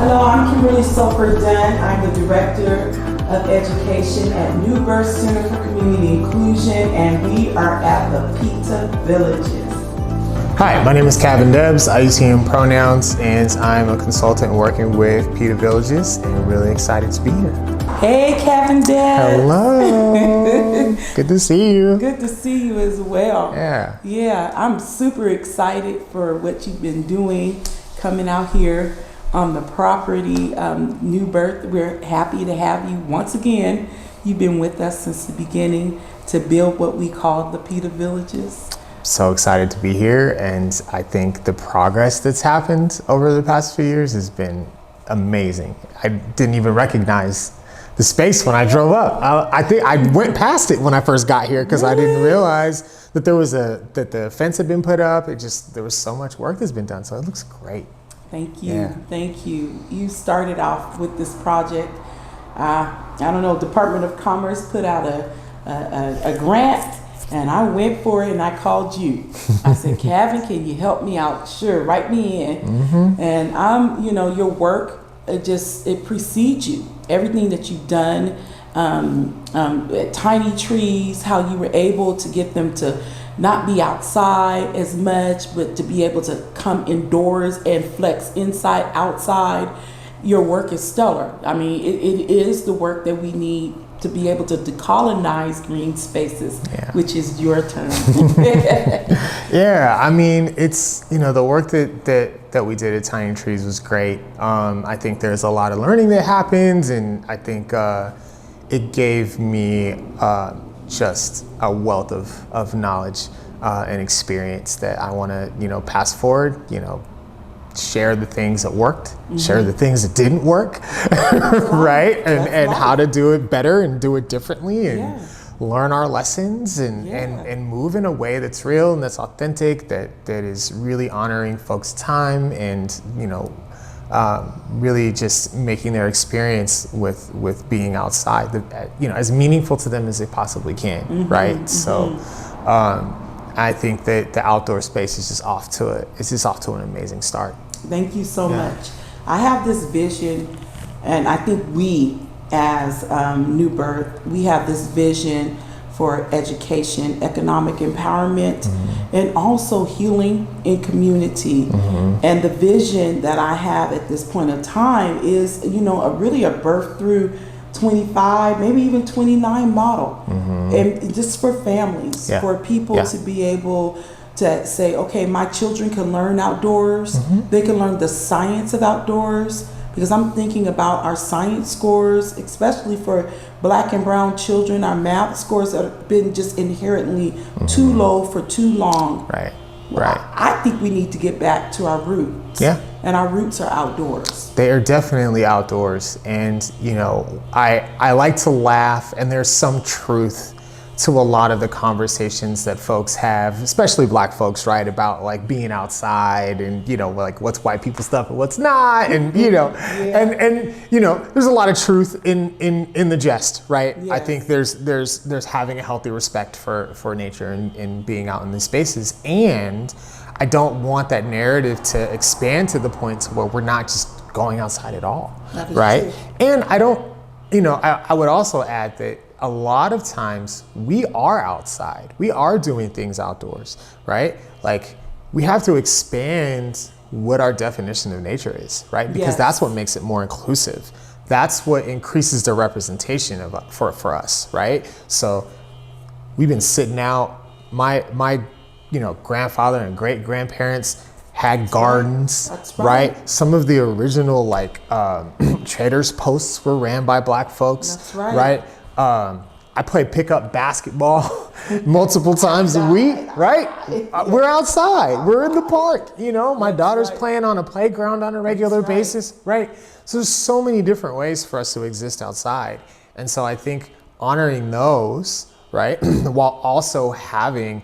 Hello, I'm Kimberly Sopher-Dunn. I'm the Director of Education at New Birth Center for Community Inclusion, and we are at the Petah Villages. Hi, my name is Khavin Debbs. I use he, him pronouns, and I'm a consultant working with Petah Villages, and really excited to be here. Hey, Khavin Debbs. Hello. Good to see you. Good to see you as well. Yeah. Yeah, I'm super excited for what you've been doing, coming out here on the property, New Birth. We're happy to have you once again. You've been with us since the beginning to build what we call the Petah Villages. So excited to be here, and I think the progress that's happened over the past few years has been amazing. I didn't even recognize the space when I drove up. I think I went past it when I first got here because I didn't realize that that the fence had been put up. There was so much work that's been done, so it looks great. Thank you. Yeah. Thank you. You started off with this project. I don't know, Department of Commerce put out a grant, and I went for it, and I called you. I said, Khavin, can you help me out? Sure, write me in. Mm-hmm. And your work, it precedes you. Everything that you've done, tiny trees, how you were able to get them to not be outside as much, but to be able to come indoors and flex inside, outside. Your work is stellar. I mean, it is the work that we need to be able to decolonize green spaces, which is your term. Yeah, I mean, it's, the work that we did at Tiny Trees was great. I think there's a lot of learning that happens, and I think it gave me just a wealth of knowledge and experience that I want to, pass forward, share the things that worked, mm-hmm. share the things that didn't work, right? And how to do it better and do it differently and learn our lessons and move in a way that's real and that's authentic, that is really honoring folks' time and, really just making their experience with being outside, as meaningful to them as they possibly can, mm-hmm, right? Mm-hmm. So I think that the outdoor space is just off to an amazing start. Thank you so much. I have this vision, and I think we as New Birth, we have this vision for education, economic empowerment, mm-hmm. and also healing in community. Mm-hmm. And the vision that I have at this point of time is, really a birth through 25, maybe even 29 model. Mm-hmm. And just for families, for people to be able to say, okay, my children can learn outdoors. Mm-hmm. They can learn the science of outdoors, because I'm thinking about our science scores, especially for Black and brown children, our math scores that have been just inherently mm-hmm. too low for too long. Right. I think we need to get back to our roots. Yeah. And our roots are outdoors. They are definitely outdoors. And, I like to laugh, and there's some truth to a lot of the conversations that folks have, especially Black folks, right, about like being outside and, like what's white people stuff and what's not, and, and there's a lot of truth in the jest, right? Yes. I think there's having a healthy respect for nature and being out in these spaces. And I don't want that narrative to expand to the point to where we're not just going outside at all, right? True. And I don't, I would also add that a lot of times we are outside. We are doing things outdoors, right? Like, we have to expand what our definition of nature is, right? Because that's what makes it more inclusive. That's what increases the representation for us, right? So we've been sitting out. My grandfather and great grandparents had gardens, right? Some of the original traders posts were ran by Black folks, that's right? I played pickup basketball multiple times a week, right? We're outside, we're in the park, my daughter's playing on a playground on a regular basis, right? So there's so many different ways for us to exist outside. And so I think honoring those, right, while also having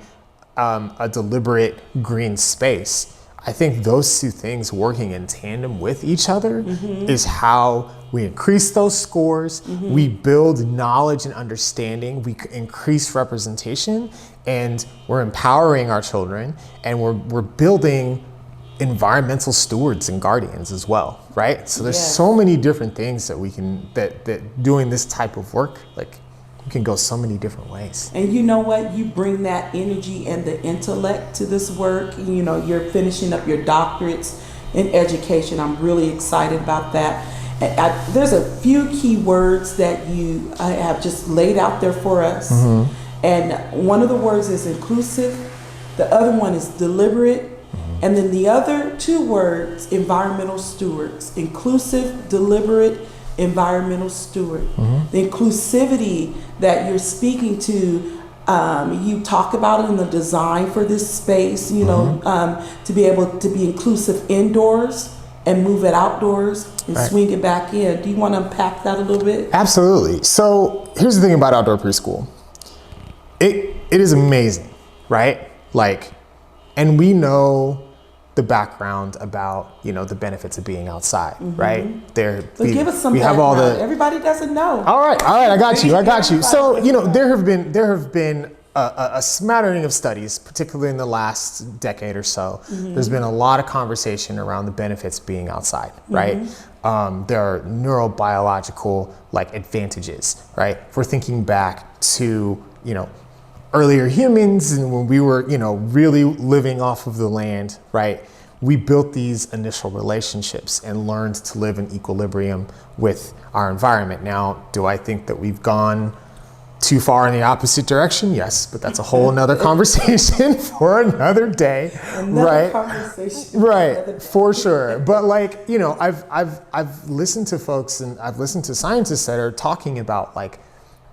a deliberate green space, I think those two things working in tandem with each other mm-hmm. is how we increase those scores, mm-hmm. we build knowledge and understanding, we increase representation, and we're empowering our children, and we're building environmental stewards and guardians as well, right? So there's so many different things that we can, that doing this type of work, like, we can go so many different ways. And you know what? You bring that energy and the intellect to this work. You know, you're finishing up your doctorates in education. I'm really excited about that. There's a few key words that you have just laid out there for us. Mm-hmm. And one of the words is inclusive. The other one is deliberate. And then the other two words, environmental stewards. Inclusive, deliberate, environmental steward. Mm-hmm. The inclusivity that you're speaking to, you talk about it in the design for this space, you know, to be able to be inclusive indoors and move it outdoors and swing it back in. Do you want to unpack that a little bit? Absolutely. So here's the thing about outdoor preschool. It is amazing, right? Like, and we know the background about, you know, the benefits of being outside, right? So give us some background. Have all the, everybody doesn't know. All right, I got you. So, you know, there have been a smattering of studies, particularly in the last decade or so. There's been a lot of conversation around the benefits of being outside, right? There are neurobiological like advantages, right? If we're thinking back to, you know, earlier humans, and when we were, you know, really living off of the land, right? We built these initial relationships and learned to live in equilibrium with our environment. Now, do I think that we've gone too far in the opposite direction? Yes, but that's a whole nother conversation for another day, right? For sure. But like, you know, I've listened to folks and I've listened to scientists that are talking about like,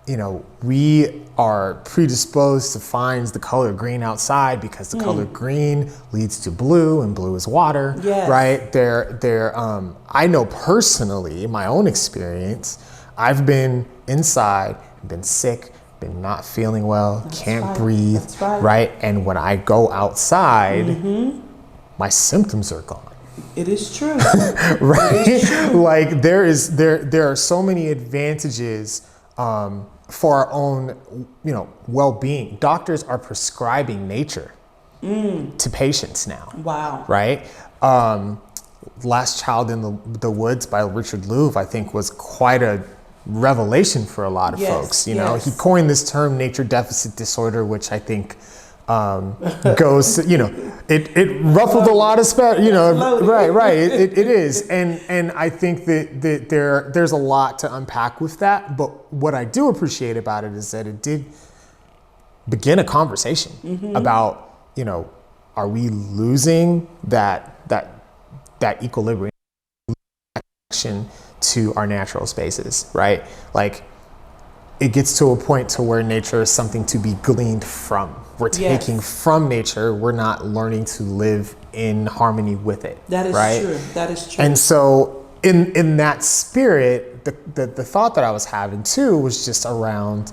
you know, we are predisposed to find the color green outside because the color green leads to blue, and blue is water, right? I know personally, in my own experience, I've been inside, been sick, been not feeling well, can't breathe, right? And when I go outside, my symptoms are gone. It is true. Right? It is true. Like there are so many advantages for our own, you know, well-being. Doctors are prescribing nature to patients now. Wow. Right? Last Child in the Woods by Richard Louv, I think, was quite a revelation for a lot of folks. You know, he coined this term nature deficit disorder, which I think goes, you know, it ruffled a lot of you know, right. It is, and I think that there's a lot to unpack with that. But what I do appreciate about it is that it did begin a conversation about, you know, are we losing that equilibrium to our natural spaces, right? Like, it gets to a point to where nature is something to be gleaned from. We're taking from nature. We're not learning to live in harmony with it. That is true. That is true. And so in that spirit, the thought that I was having too was just around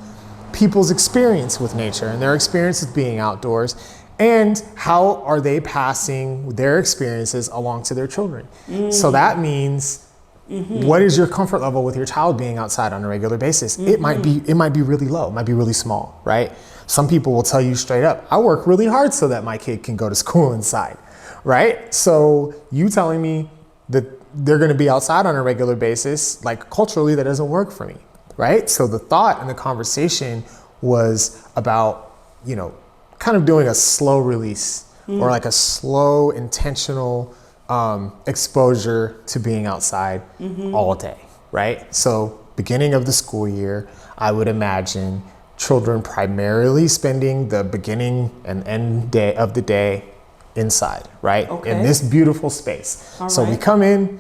people's experience with nature and their experience with being outdoors, and how are they passing their experiences along to their children. So that means, what is your comfort level with your child being outside on a regular basis? It might be really low, it might be really small, right? Some people will tell you straight up, I work really hard so that my kid can go to school inside, right? So you telling me that they're gonna be outside on a regular basis, like culturally that doesn't work for me, right? So the thought and the conversation was about, you know, kind of doing a slow release or like a slow intentional exposure to being outside all day, right? So beginning of the school year, I would imagine children primarily spending the beginning and end day of the day inside, right? In this beautiful space. So we come in,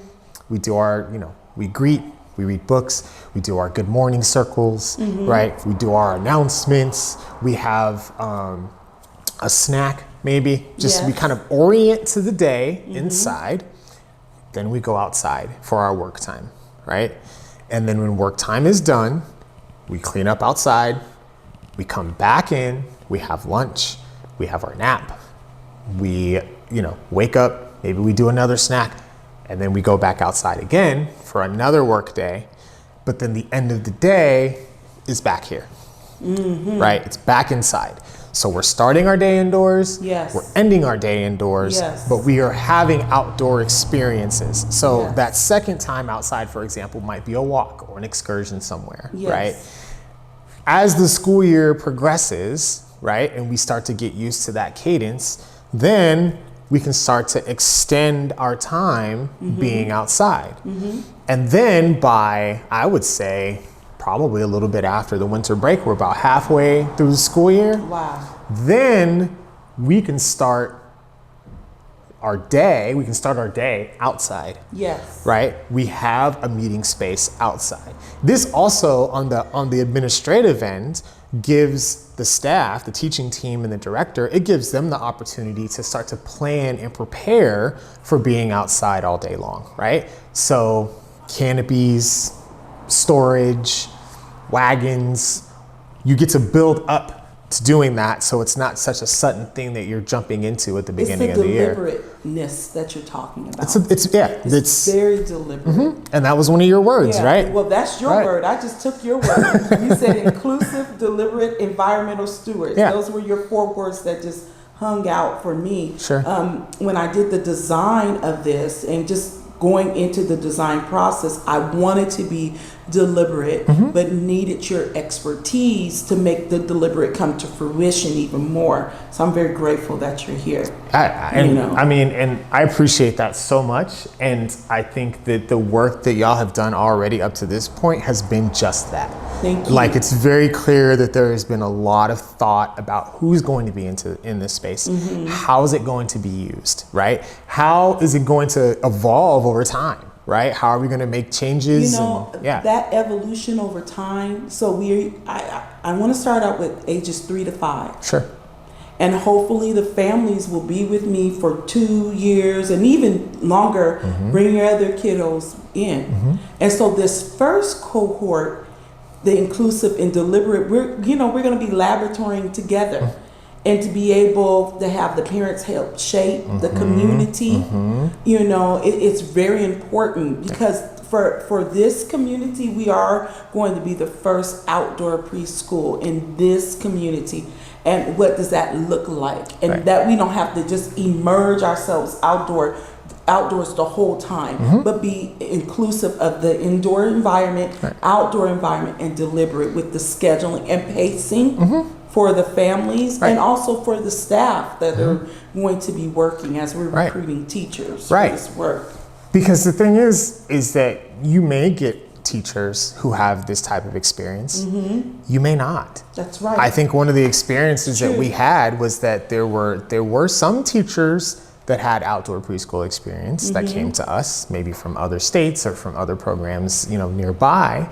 we do our, you know, we greet, we read books, we do our good morning circles, right? We do our announcements, we have a snack maybe, just we kind of orient to the day inside. Then we go outside for our work time, right? And then when work time is done, we clean up outside, we come back in, we have lunch, we have our nap, we, you know, wake up, maybe we do another snack, and then we go back outside again for another work day. But then the end of the day is back here, right? It's back inside. So we're starting our day indoors, Yes. we're ending our day indoors, Yes. but we are having outdoor experiences. So Yes. that second time outside, for example, might be a walk or an excursion somewhere, Yes. right? As the school year progresses, right, and we start to get used to that cadence, then we can start to extend our time being outside. And then by, I would say, probably a little bit after the winter break, we're about halfway through the school year. Wow. Then we can start our day, outside. Yes. Right? We have a meeting space outside. This also on the administrative end gives the staff, the teaching team and the director, it gives them the opportunity to start to plan and prepare for being outside all day long, right? So canopies, storage, wagons, you get to build up to doing that, so it's not such a sudden thing that you're jumping into at the beginning of the year. It's the deliberateness that you're talking about. It's very deliberate. And that was one of your words, Yeah. right? Well, that's your Right. word. I just took your word. You said inclusive, deliberate, environmental stewards. Yeah. Those were your 4 words that just hung out for me. Sure. When I did the design of this and just going into the design process, I wanted to be deliberate, but needed your expertise to make the deliberate come to fruition even more. So I'm very grateful that you're here. And I appreciate that so much. And I think that the work that y'all have done already up to this point has been just that. Thank you. Like, it's very clear that there has been a lot of thought about who's going to be in this space. How is it going to be used, right? How is it going to evolve over time, right? How are we going to make changes? That evolution over time. So I want to start out with ages 3 to 5. Sure. And hopefully the families will be with me for 2 years and even longer, bring your other kiddos in. And so this first cohort, the inclusive and deliberate, we're going to be laboratorying together. And to be able to have the parents help shape the community, it's very important because for this community, we are going to be the first outdoor preschool in this community. And what does that look like? And that we don't have to just immerse ourselves outdoors the whole time, but be inclusive of the indoor environment, outdoor environment, and deliberate with the scheduling and pacing for the families and also for the staff that are going to be working as we're recruiting teachers for this work. Because the thing is that you may get teachers who have this type of experience. You may not. That's right. I think one of the experiences that we had was that there were some teachers that had outdoor preschool experience that came to us, maybe from other states or from other programs, nearby.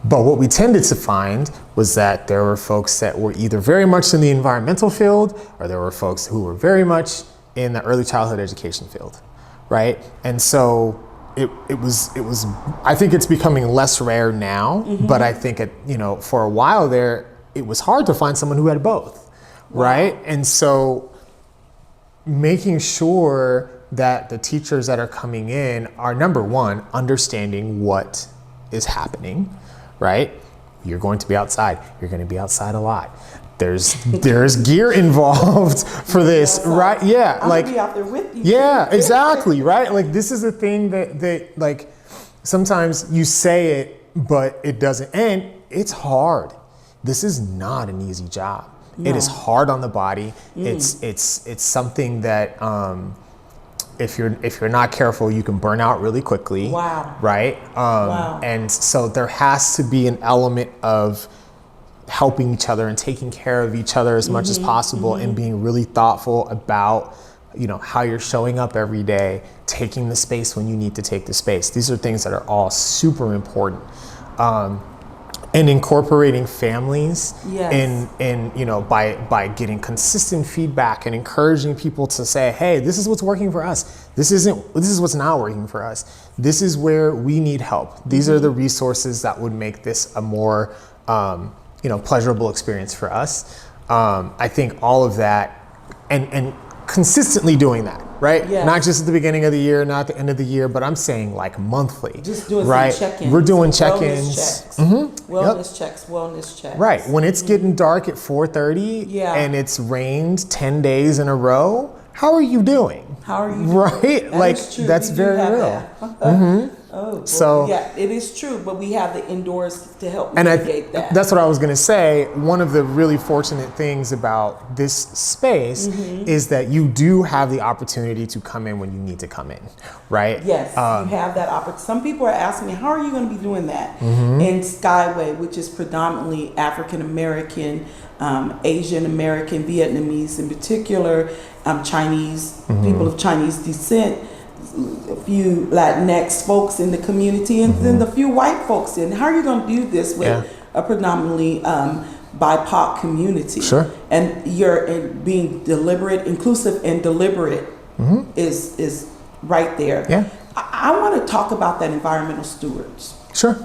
But what we tended to find was that there were folks that were either very much in the environmental field, or there were folks who were very much in the early childhood education field, right? And so it was. I think it's becoming less rare now, but I think for a while there, it was hard to find someone who had both, right? And so making sure that the teachers that are coming in are, number one, understanding what is happening, right? You're going to be outside. You're going to be outside a lot. There's gear involved for this, right? Yeah, I'm gonna be out there with you. Yeah, exactly, right? Like, this is the thing that like sometimes you say it, but it doesn't. And it's hard. This is not an easy job. No. It is hard on the body. It's something that if you're not careful, you can burn out really quickly. Wow. Right? And so there has to be an element of helping each other and taking care of each other as much as possible, and being really thoughtful about how you're showing up every day, taking the space when you need to take the space. These are things that are all super important. And incorporating families in by getting consistent feedback and encouraging people to say, hey, this is what's working for us. This is what's not working for us. This is where we need help. These are the resources that would make this a more pleasurable experience for us. I think all of that and consistently doing that, right? Yes. Not just at the beginning of the year, not at the end of the year, but I'm saying like monthly. Just doing right? some check-ins. We're doing some check-ins. Wellness checks. Right. When it's getting dark at 4:30 and it's rained 10 days in a row, how are you doing? How are you doing? Right? That like is true. that's We do very have real. that. Oh, well, So yeah, it is true, but we have the indoors to help And mitigate that. that's what I was going to say. One of the really fortunate things about this space is that you do have the opportunity to come in when you need to come in, right? Yes, you have that opportunity. Some people are asking me, how are you going to be doing that in Skyway, which is predominantly African American, Asian American, Vietnamese in particular, Chinese, people of Chinese descent, a few Latinx folks in the community, and then the few white folks in. How are you going to do this with a predominantly BIPOC community? Sure. And you're being deliberate, inclusive, and deliberate is right there. Yeah. I want to talk about that environmental stewards. Sure.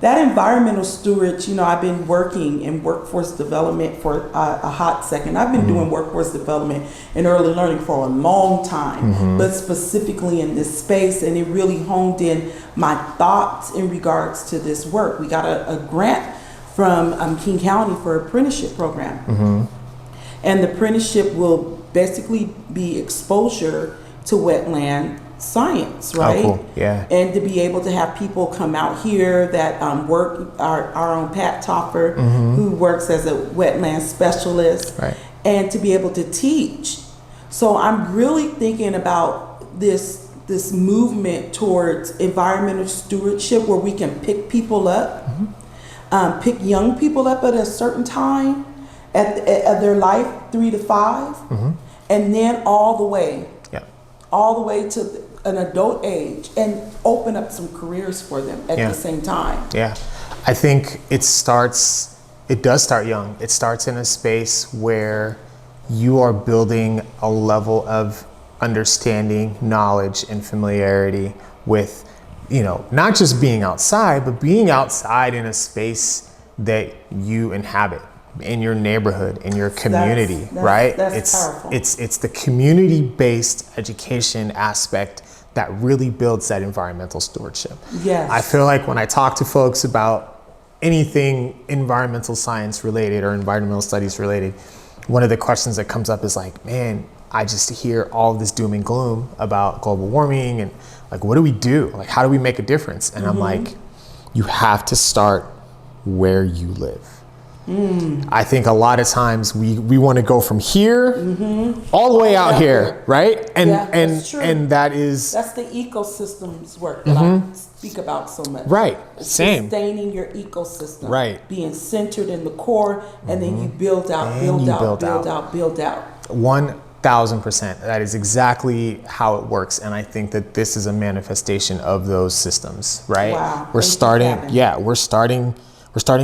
That environmental stewards, I've been working in workforce development for a hot second. I've been doing workforce development and early learning for a long time, but specifically in this space, and it really honed in my thoughts in regards to this work. We got a grant from King County for an apprenticeship program. And the apprenticeship will basically be exposure to wetland science, right? Oh, cool. Yeah. And to be able to have people come out here that work, our own Pat Topper, who works as a wetland specialist, Right. and to be able to teach. So I'm really thinking about this movement towards environmental stewardship, where we can pick people up, pick young people up at a certain time at their life, 3 to 5, and then all the way to an adult age, and open up some careers for them at the same time. Yeah. I think it does start young. It starts in a space where you are building a level of understanding, knowledge, and familiarity with, not just being outside, but being outside in a space that you inhabit, in your neighborhood, in your community, right? That's powerful. It's the community-based education aspect that really builds that environmental stewardship. Yes. I feel like when I talk to folks about anything environmental science related or environmental studies related, one of the questions that comes up is like, man, I just hear all this doom and gloom about global warming, and like, what do we do? Like, how do we make a difference? And I'm like, you have to start where you live. I think a lot of times we want to go from here all the way out here, right? And that's true. and that's the ecosystems work that I speak about so much. Right. Same. Sustaining your ecosystem. Right. Being centered in the core, and then you build out. 1,000%. That is exactly how it works, and I think that this is a manifestation of those systems, right? Wow. We're starting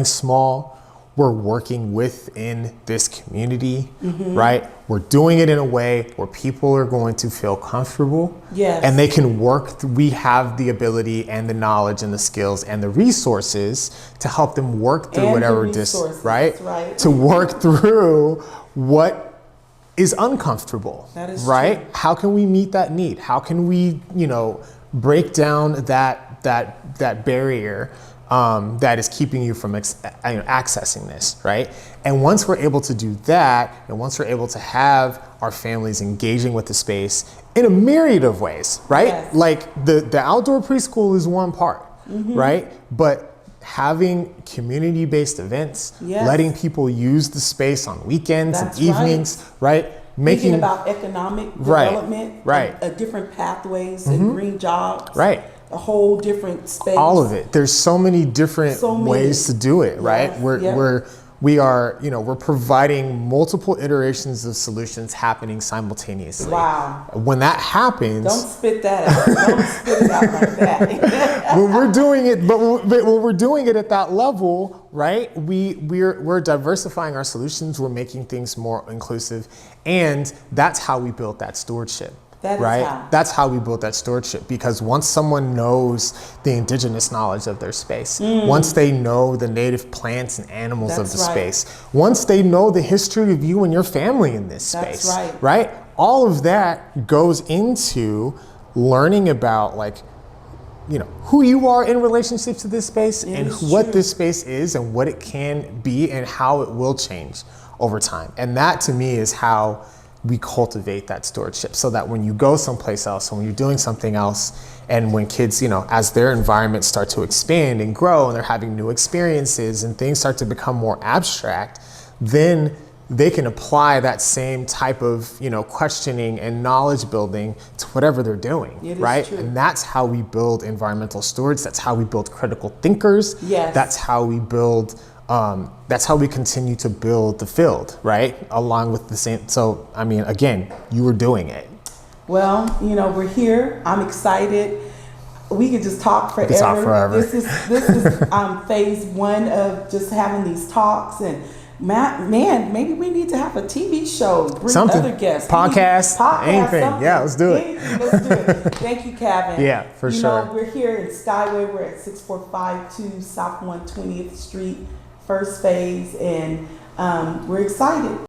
small. We're working within this community, right? We're doing it in a way where people are going to feel comfortable, and they can work. We have the ability and the knowledge and the skills and the resources to help them work through whatever right? To work through what is uncomfortable, that is right? true. How can we meet that need? How can we, break down that barrier that is keeping you from accessing this, right? And once we're able to do that, and once we're able to have our families engaging with the space in a myriad of ways, right? Yes. Like the outdoor preschool is one part, right? But having community-based events, letting people use the space on weekends and evenings, right? Thinking about economic development, right. Different pathways and green jobs, right? A whole different space. All of it. There's so many different ways to do it, right? We're providing multiple iterations of solutions happening simultaneously. Wow. When that happens, don't spit that out. Don't spit it out like that. when we're doing it, but when we're doing it at that level, right? We're diversifying our solutions. We're making things more inclusive, and that's how we built that stewardship. That's how we built that stewardship, because once someone knows the indigenous knowledge of their space, once they know the native plants and animals of the space, once they know the history of you and your family in this space, right? all of that goes into learning about who you are in relationship to this space and what this space is and what it can be and how it will change over time. And that to me is how we cultivate that stewardship, so that when you go someplace else and when you're doing something else, and when kids, as their environments start to expand and grow and they're having new experiences and things start to become more abstract, then they can apply that same type of, questioning and knowledge building to whatever they're doing, right? True. And that's how we build environmental stewards. That's how we build critical thinkers. Yes. That's how we build, that's how we continue to build the field, right? Along with the same, so, again, you were doing it. Well, we're here. I'm excited. We could just talk forever. We could talk forever. This is phase one of just having these talks. And man, maybe we need to have a TV show. Bring something. Other guests. Podcast, anything. Something. Yeah, let's do it. Let's do it. Thank you, Khavin. Yeah, for sure. We're here in Skyway. We're at 6452 South 120th Street, first phase, and we're excited.